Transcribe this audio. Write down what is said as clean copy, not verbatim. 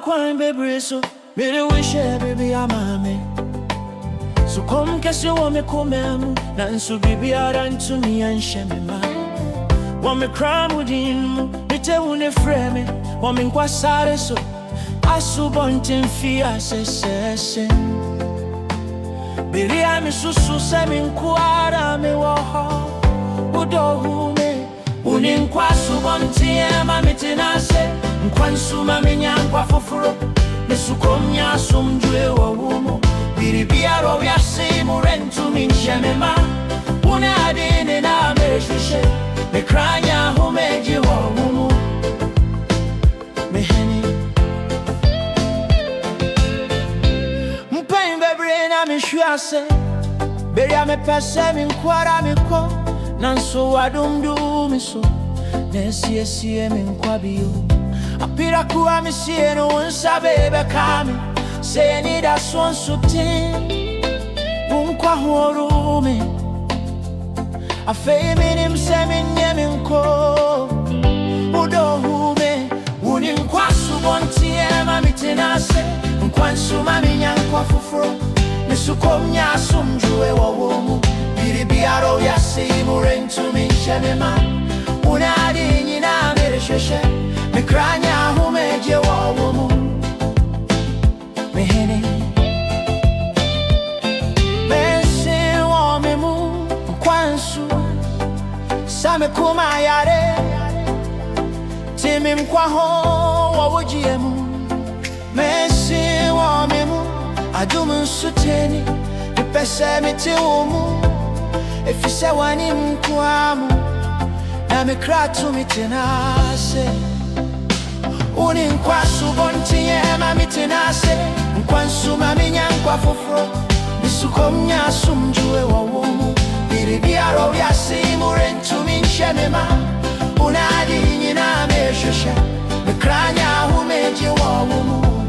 crying baby so me the wish baby amame. So come kesi wa me kumem na nsu bibiara ntumi anhye ma. Wa me cry mudin mu ite wone frame wa me nkwasare so asubonten fi asese. Biri ami susu se me nkwara me wo ho udohu me unin kwasubonten ma mitinase nkwansuma me nyankwa foforo nesukomnya asomdwe wo wumo. Biribiara we ase mo rentu min shemema una adine na meshushe me kranya homeji wo wumu me heni mpain bebre na me hwiase beria me pese me nkwara me ko nanso adumdu me so nesiesie me nkwabio apira kuwa me sie no nsabe be kame. Say I need a swan sutin unkwa horume a fame se min yeminko udohume unin kwasu bonti ema mitinase nkwansu mami nyankwa fufuro nesukomnya asomdwe wowomu biribiaro yasimu rentu min shemema unadi nyina meresheshe mekranya humeje wowomu me hene Bensi wa me mu kwansu Same kuma yare Timi mkwa ho wa wujie mu Bensi wa me mu adumu nsuteni Nipese miti umu Efise wani mkwa mu Na mikratu mitinase Uni nkwasu bonti yema mitinase nkwansu mami nyankwa foforo nisukomnya asomdwe wo wumu biribiara yasimu rentu min shemema unadi nyina meshusha mekranya humeji wo wumu